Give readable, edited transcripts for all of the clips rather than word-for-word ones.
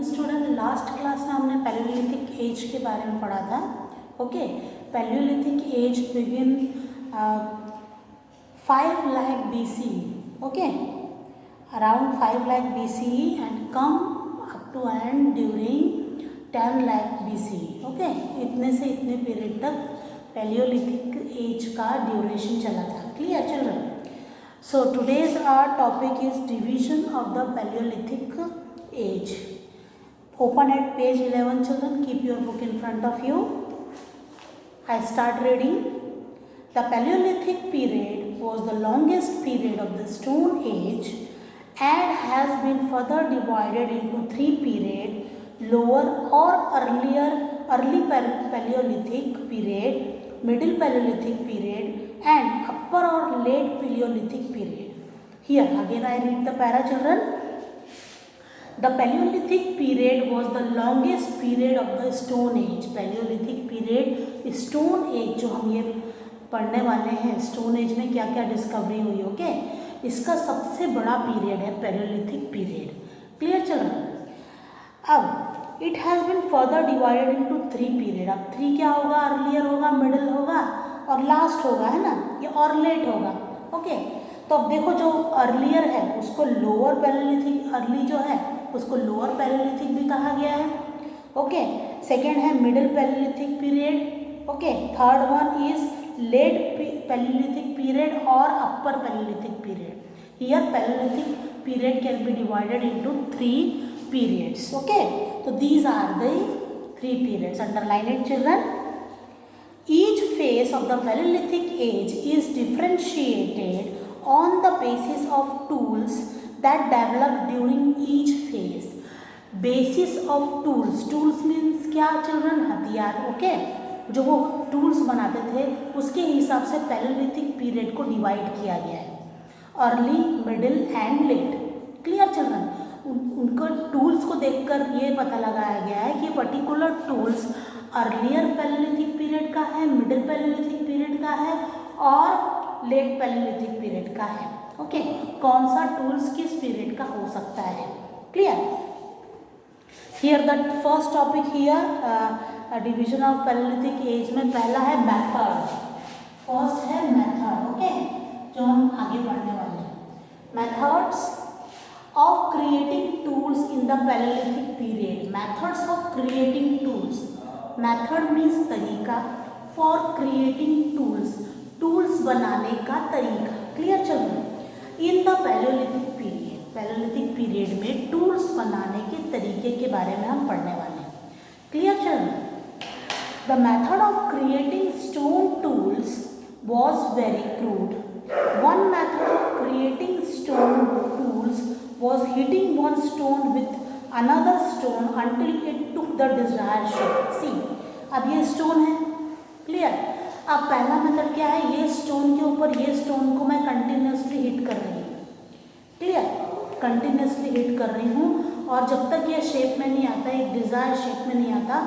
Student, last class में हमने Palaeolithic as के बारे में पढ़ा था. Okay, palaeolithic age begin 5 lakh BC. Okay, around 5 lakh BC and come up to and during 10 lakh BC. Okay, इतने से इतने पीरियड तक पैलियोलिथिक एज का ड्यूरेशन चला था. Clear children? So today's our topic is division of the Paleolithic age. Open at page 11 children, keep your book in front of you. I start reading. The Paleolithic period was the longest period of the Stone Age and has been further divided into 3 periods: lower or early Paleolithic period, middle Paleolithic period and upper or late Paleolithic period. Here again I read the para children. The Paleolithic period was the longest period of the Stone Age. Paleolithic period, Stone Age जो हम ये पढ़ने वाले हैं, Stone Age में क्या क्या discovery हुई, ओके, इसका सबसे बड़ा पीरियड है Paleolithic period. Clear children? अब it has been further divided into 3 period. अब 3 क्या होगा? अर्लियर होगा, मिडिल होगा और लास्ट होगा, है ना, ये और लेट होगा. ओके, तो अब देखो जो अर्लियर है उसको लोअर पैलियोलिथिक, अर्ली जो है उसको लोअर पैलियोलिथिक भी कहा गया है. ओके, सेकेंड है middle palaeolithic period. Okay, third one is late palaeolithic period और upper palaeolithic period. Here palaeolithic period can be divided into 3 periods. Okay, so these are the 3 periods. Underline it children. Each phase of the Paleolithic age is differentiated on the basis of tools that developed during each phase. Basis of tools. Tools means क्या children? हथियार. Okay, जो वो tools बनाते थे उसके हिसाब से Paleolithic period को divide किया गया है. Early, middle and late. Clear children? उनको टूल्स को देखकर ये पता लगाया गया है कि particular tools earlier Palaeolithic period का है, मिडिल पैलियोलिथिक पीरियड का है और लेट पैलियोलिथिक पीरियड का है. ओके, कौन सा टूल्स किस पीरियड का हो सकता है. Clear? Here the first topic here division of palaeolithic age में पहला है मेथड. फर्स्ट है मेथड. ओके, जो हम आगे पढ़ने वाले हैं. Methods of creating tools in the Paleolithic period. Methods of creating tools. Method means तरीका. For creating tools. Tools बनाने का तरीका. Clear children? In the Paleolithic period. Paleolithic period में tools बनाने के तरीके के बारे में हम पढ़ने वाले हैं. Clear children? The method of creating stone tools was very crude. One method of creating stone tools was hitting one stone with another stone until it took the desired shape. See, अब ये stone है. Clear? अब पहला method क्या है? ये stone के ऊपर ये स्टोन को मैं कंटिन्यूसली हिट कर रही हूँ. क्लियर? कंटिन्यूसली हिट कर रही हूँ और जब तक ये शेप में नहीं आता, एक डिजायर शेप में नहीं आता,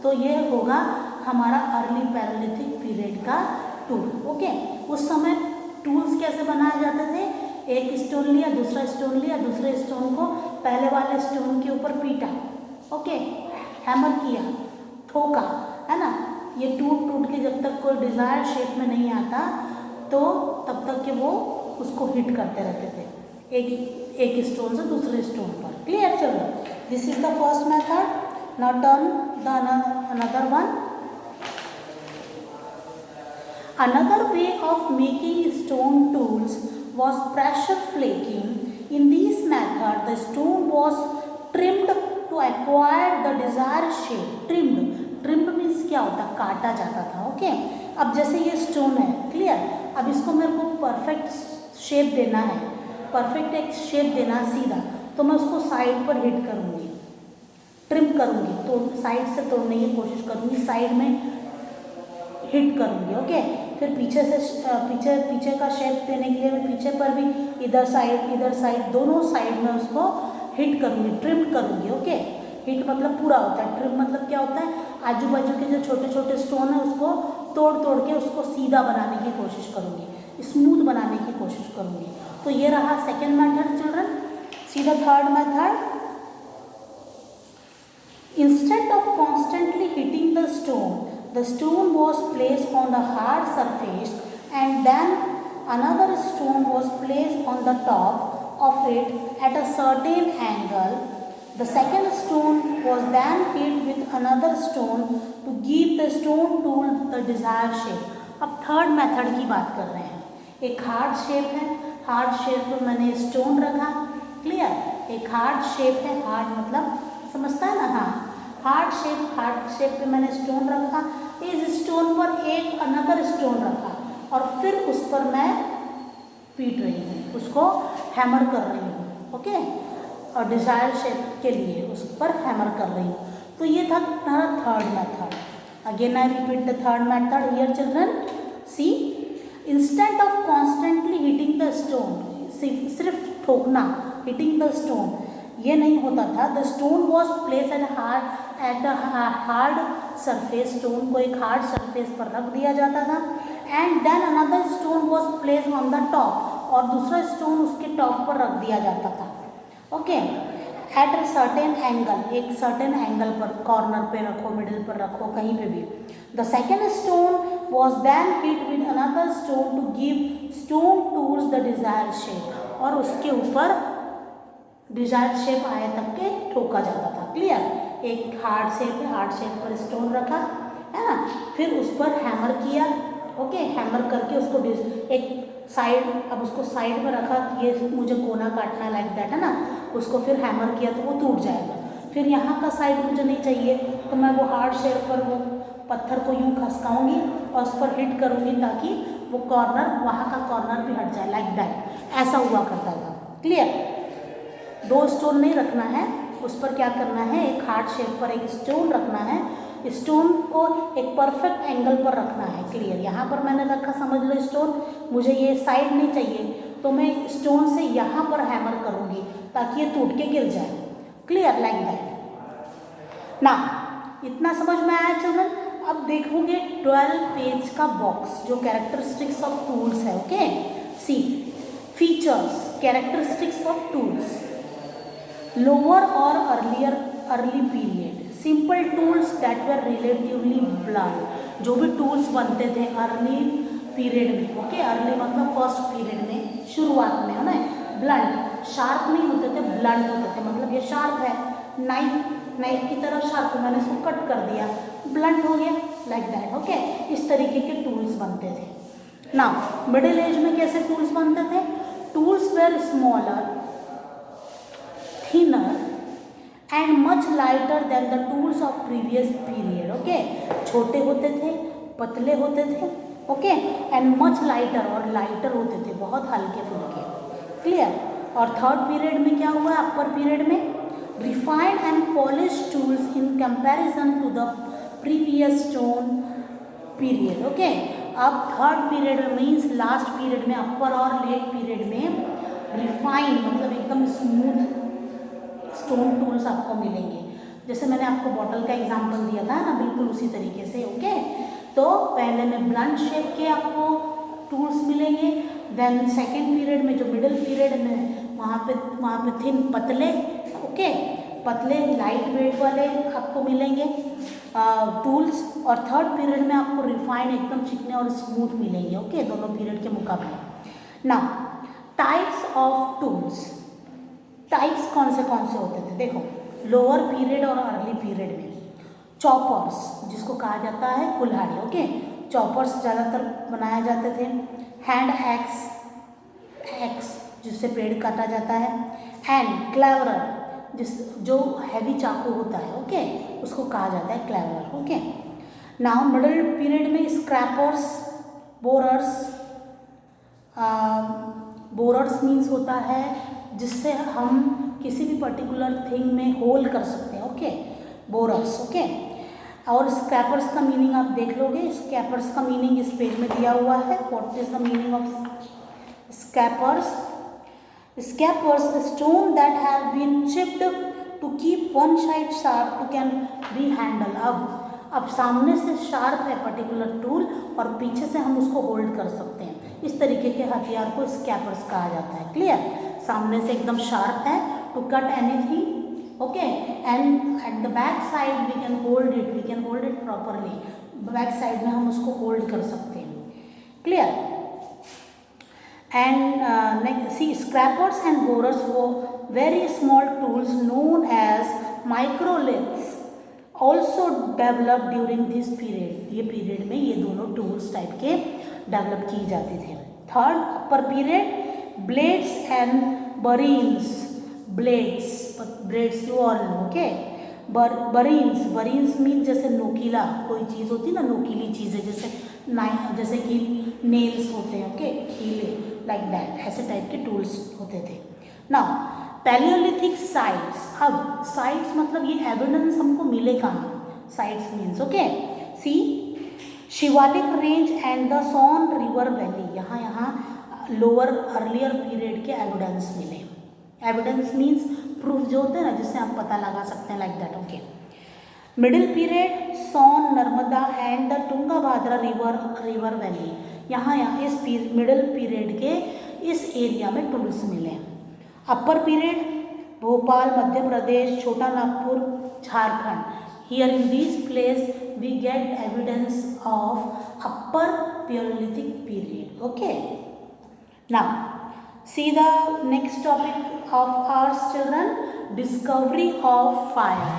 तो ये होगा हमारा अर्ली पैलियोलिथिक पीरियड का टूल. ओके, उस समय टूल्स कैसे बनाए जाते थे? एक स्टोन लिया, दूसरा स्टोन लिया, दूसरे स्टोन को पहले वाले स्टोन के ऊपर पीटा. ओके, हैमर किया, ठोका, है ना. ये टूट के जब तक कोई डिजायर शेप में नहीं आता तो तब तक के वो उसको हिट करते रहते थे एक स्टोन से दूसरे स्टोन पर. क्लियर चलो? This is the first method. Now turn the another one. Another way of making stone tools was pressure flaking. In this method, the stone was trimmed to acquire the desired shape. Trimmed means क्या होता? काटा जाता था. Okay, अब जैसे ये stone है, clear, अब इसको मेरे को परफेक्ट शेप देना है, परफेक्ट एक शेप देना है सीधा, तो मैं उसको साइड पर हिट करूँगी, ट्रिम करूँगी, तो साइड से तोड़ने की कोशिश करूँगी, साइड में हिट करूँगी. ओके, फिर पीछे से पीछे का शेप देने के लिए मैं पीछे पर भी इधर साइड दोनों साइड में उसको हिट करूँगी, ट्रिम करूँगी. ओके, हिट मतलब पूरा होता है, ट्रिम मतलब क्या होता है? आजू बाजू के जो छोटे छोटे स्टोन है उसको तोड़ के उसको सीधा बनाने की कोशिश करूँगी, स्मूथ बनाने की कोशिश करूँगी. तो ये रहा second method children. See the third method. Instead of constantly hitting the stone was placed on the hard surface and then another stone was placed on the top of it at a certain angle. The second stone was then hit with another stone to give the stone tool the desired shape. अब third method की बात कर रहे हैं. एक hard shape है, hard shape में मैंने स्टोन रखा. क्लियर? एक हार्ड शेप है, हार्ड मतलब समझता है ना. हाँ, हार्ड शेप पे मैंने स्टोन रखा. इस स्टोन पर एक अनदर स्टोन रखा और फिर उस पर मैं पीट रही हूँ, उसको हैमर कर रही हूँ. ओके, और डिजायर शेप के लिए उस पर हैमर कर रही हूँ. तो ये था हमारा third method. Again I repeat the third method here children. See, instant of constantly hitting the stone, सिर्फ ठोकना, हिटिंग द स्टोन, ये नहीं होता था. The stone was place at hard surface, stone को एक हार्ड सरफेस पर रख दिया जाता था. And then another stone was place on the top, और दूसरा स्टोन उसके टॉप पर रख दिया जाता था. Okay, at a certain angle, एक सर्टेन एंगल पर, कॉर्नर पे रखो, मिडिल पर रखो, कहीं पे भी. The second stone was then hit with another stone to give stone tools the desire shape, और उसके ऊपर डिजायर शेप आए तक के ठोका जाता था. क्लियर? एक हार्ड शेप है, हार्ड शेप पर स्टोन रखा है ना, फिर उस पर हैमर किया. ओके, हैमर करके उसको एक साइड, अब उसको साइड में रखा, ये मुझे कोना काटना है, लाइक दैट है ना, उसको फिर हैमर किया तो वो टूट जाएगा. फिर यहाँ का साइड मुझे नहीं चाहिए तो मैं वो हार्ड शेप पर वो पत्थर को यूँ खसकाऊंगी और उस पर हिट करूँगी ताकि वो कॉर्नर, वहाँ का कॉर्नर भी हट जाए, लाइक दैट. ऐसा हुआ करता था. क्लियर? दो स्टोन नहीं रखना है, उस पर क्या करना है, एक हार्ड शेप पर एक स्टोन रखना है, स्टोन को एक परफेक्ट एंगल पर रखना है. क्लियर? यहाँ पर मैंने रखा, समझ लो स्टोन, मुझे ये साइड नहीं चाहिए तो मैं स्टोन से यहाँ पर हैमर करूँगी ताकि ये टूट के गिर जाए. क्लियर? Like that. ना, इतना समझ में आया चिल्ड्रन? अब देखोगे 12 पेज का बॉक्स जो कैरेक्टरिस्टिक्स ऑफ टूल्स है. Okay, see, features, characteristics of tools. Lower और early period, simple tools that were relatively blunt, जो भी टूल्स बनते थे अर्ली पीरियड में. ओके, अर्ली मतलब फर्स्ट पीरियड में, शुरुआत में, है ना. ब्लंट, शार्प नहीं होते थे, ब्लंट होते थे. मतलब ये शार्प है, नाइफ की तरह शार्प है, मैंने इसको कट कर दिया, ब्लंट हो गया, लाइक दैट. ओके, इस तरीके के टूल्स बनते थे. ना, मिडिल एज में कैसे टूल्स बनते थे? Tools were smaller, thinner and much lighter than the tools of previous period. Okay, छोटे होते थे, पतले होते थे. ओके, and much lighter, और लाइटर होते थे, बहुत हल्के फुल्के. क्लियर? और थर्ड पीरियड में क्या हुआ? अपर पीरियड में refined and polished tools in comparison to the previous stone period. Okay, अब third period means last period में, अपर और लेट पीरियड में रिफाइन मतलब एकदम स्मूथ स्टोन टूल्स आपको मिलेंगे. जैसे मैंने आपको बॉटल का एग्जांपल दिया था ना, बिल्कुल उसी तरीके से. ओके, तो पहले में ब्लंट शेप के आपको टूल्स मिलेंगे, देन सेकेंड पीरियड में, जो मिडिल पीरियड में, वहाँ पे थिन, पतले. ओके, पतले लाइट वेट वाले आपको मिलेंगे टूल्स, और थर्ड पीरियड में आपको रिफाइंड एकदम चिकने और स्मूथ मिलेंगे. ओके, दोनों पीरियड के मुकाबले. ना, टाइप्स ऑफ टूल्स, टाइप्स कौन से होते थे? देखो, लोअर पीरियड और अर्ली पीरियड में चॉपर्स, जिसको कहा जाता है कुल्हाड़ी. ओके, चॉपर्स ज़्यादातर बनाए जाते थे. हैंड एक्स जिससे पेड़ काटा जाता है. एंड क्लेवरर, जो हैवी चाकू होता है. ओके, उसको कहा जाता है cleverer. Okay, now middle period में स्क्रैपर्स, बोरर्स मीन्स होता है जिससे हम किसी भी पर्टिकुलर थिंग में होल कर सकते हैं. Okay, borers. ओके, और स्क्रैपर्स का मीनिंग आप देख लोगे, स्क्रैपर्स का मीनिंग इस पेज में दिया हुआ है. What is the meaning of scrapers? Scrapers, a stone that has been chipped to keep one side sharp to can be handled. अब सामने से शार्प है पर्टिकुलर टूल और पीछे से हम उसको होल्ड कर सकते हैं. इस तरीके के हथियार को स्क्रैपर्स कहा जाता है. क्लियर? सामने से एकदम शार्प है, to cut anything. okay, and at the back side we can hold it properly, back side में हम उसको hold कर सकते हैं, clear. And next, see, scrapers and borers were very small tools known as microliths also developed during this period. ये period में ये दोनों टूल्स टाइप के डेवलप की जाते थे. Third upper period, blades and burins. Blades you all know, okay. Burins mean जैसे नोकीला कोई चीज़ होती है ना, नोकीली चीज़ें जैसे कि नेल्स होते हैं, ओके, कीले, लाइक दैट, ऐसे टाइप के टूल्स होते थे. Now palaeolithic sites. अब साइट्स मतलब ये एविडेंस हमको मिले कहाँ, sites means, okay. See, Shivalik range and the Son river valley. यहाँ लोअर अर्लियर पीरियड के एविडेंस मिले. एविडेंस मीन्स प्रूफ जो होते हैं ना, जिससे आप पता लगा सकते हैं, like that, okay. Middle period, Son, Narmada and the Tungabhadra river valley. यहाँ इस मिडिल पीरियड के इस एरिया में टूल्स मिले. अपर period, Bhopal Madhya Pradesh, Chota Nagpur Jharkhand. Here in this place we get evidence of upper palaeolithic period, okay. Now see the next topic of ours, children, discovery of fire.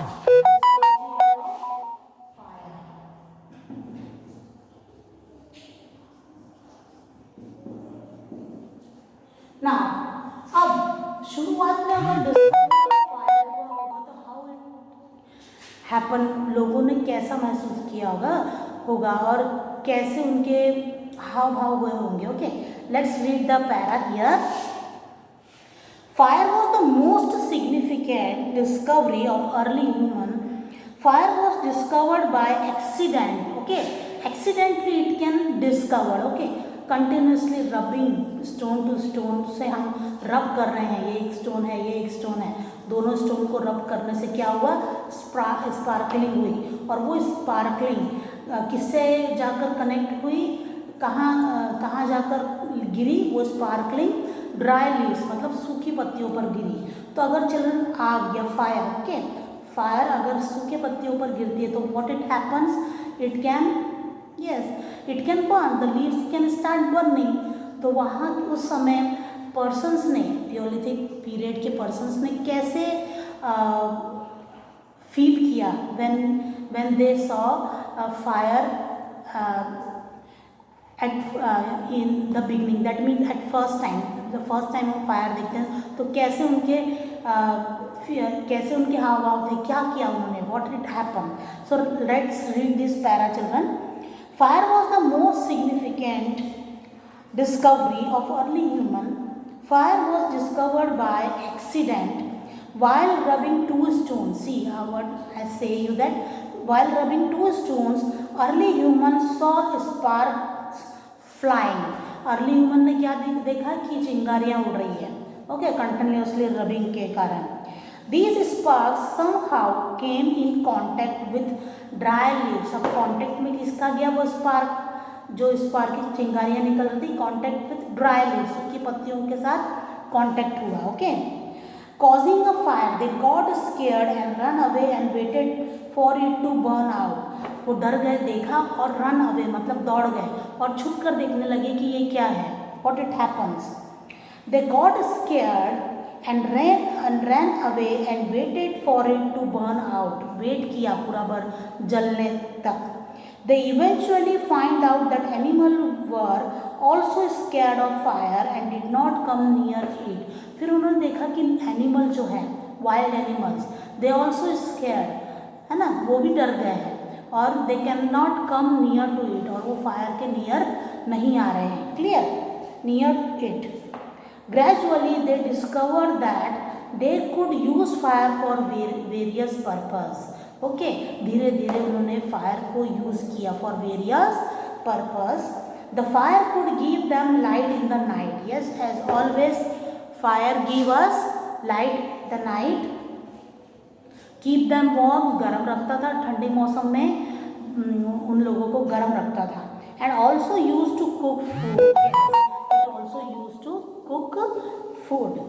Now, अब शुरुआत में अगर डिस्कवरी ऑफ फायर हुआ होगा तो हाउ इट हैपन, लोगों ने कैसा महसूस किया होगा और कैसे उनके हाव भाव हुए होंगे, okay. Let's read the para here. Fire was the most significant discovery of early human. Fire was discovered by accident, okay. Accidentally it can discover, okay. Continuously rubbing stone to stone से हम रब कर रहे हैं, ये एक stone है, ये एक स्टोन है, दोनों स्टोन को रब करने से क्या हुआ, स्पार्कलिंग हुई. और वो स्पार्कलिंग किससे जाकर कनेक्ट हुई, कहाँ जाकर गिरी, वो स्पार्कलिंग ड्राई लीव्स मतलब सूखी पत्तियों पर गिरी. तो अगर चिल्ड्रन आग या फायर, ओके, फायर अगर सूखे पत्तियों पर गिरती है तो what it happens, it can burn, the leaves can start burning. तो वहाँ उस समय पर्सन्स ने, पैलियोलिथिक पीरियड के पर्सन्स ने कैसे फील किया when they saw fire in the beginning, that means at first time, the first time हम फायर देखते हैं तो कैसे उनके हाव भाव थे, क्या किया उन्होंने, what did happen. So let's read this para, children. Fire was the most significant discovery of early human. Fire was discovered by accident while rubbing two stones. See what I say you that while rubbing two stones, early humans saw sparks flying. Early human ने क्या देखा कि चिंगारियाँ उड़ रही है, okay, continuously rubbing के कारण. These sparks somehow came in contact with dry leaves. अब कॉन्टैक्ट में किसका गया, वो स्पार्क, जो स्पार्क की चिंगारियाँ निकल रही थी, कॉन्टैक्ट विथ ड्राई लीव्स, उसकी पत्तियों के साथ कॉन्टैक्ट हुआ, okay. Causing a fire, they got scared and run away and waited for it to burn out. वो डर गए, देखा और रन अवे मतलब दौड़ गए और छुप कर देखने लगे कि ये क्या है, what it happens. They got scared and ran away and waited for it to burn out. Wait किया पूरा बार जलने तक. They eventually find out that animal were also scared of fire and did not come near it. फिर उन्होंने देखा कि animal जो है, wild animals, they also scared, है ना, वो भी डर गए हैं और they can not come near to it, और वो फायर के नियर नहीं आ रहे हैं, clear, near it. Gradually they discover that they could use fire for various purpose, okay. धीरे धीरे उन्होंने फायर को यूज़ किया for various purpose. The fire could give them light in the night. Yes, as always fire give us light the night. Keep them warm, गर्म रखता था ठंडे मौसम में, उन लोगों को गर्म रखता था. And also use to cook food, also use to cook food.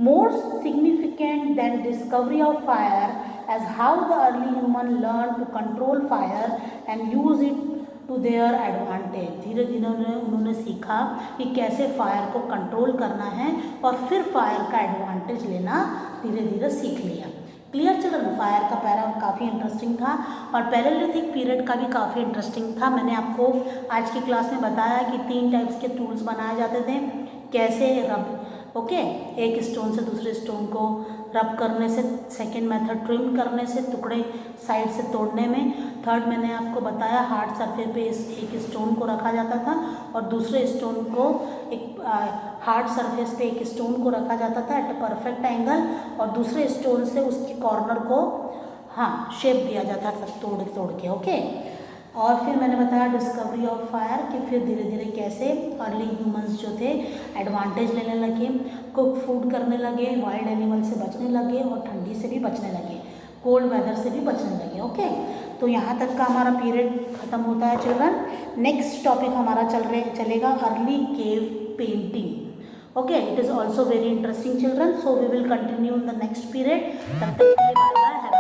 More significant than discovery of fire as how the early human learned to control fire and use it to their advantage. धीरे धीरे उन्होंने सीखा कि कैसे fire को control करना है और फिर फायर का एडवांटेज लेना धीरे धीरे सीख लिया. Clear children. फायर का पैरा काफ़ी इंटरेस्टिंग था और पैलेलिथिक पीरियड का भी काफ़ी इंटरेस्टिंग था. मैंने आपको आज की क्लास में बताया कि 3 टाइप्स के टूल्स बनाए जाते थे. कैसे रब, ओके, एक स्टोन से दूसरे स्टोन को रब करने से, सेकेंड मेथड ट्रिम करने से, टुकड़े साइड से तोड़ने में, थर्ड मैंने आपको बताया हार्ड सरफेस पे एक स्टोन को रखा जाता था और दूसरे स्टोन को एक हार्ड सरफेस पे एक स्टोन को रखा जाता था एट अ परफेक्ट एंगल और दूसरे स्टोन से उसके कॉर्नर को शेप दिया जाता था तोड़ के. ओके. और फिर मैंने बताया डिस्कवरी ऑफ फायर कि फिर धीरे धीरे कैसे अर्ली ह्यूमंस जो थे एडवांटेज लेने लगे, कुक फूड करने लगे, वाइल्ड एनिमल से बचने लगे और ठंडी से भी बचने लगे, कोल्ड वेदर से भी बचने लगे. ओके. तो यहाँ तक का हमारा पीरियड ख़त्म होता है चिल्ड्रन. नेक्स्ट टॉपिक हमारा चलेगा early cave painting. Okay. It is also very interesting children. So we will continue in the next period. तब तक के लिए बाय बाय.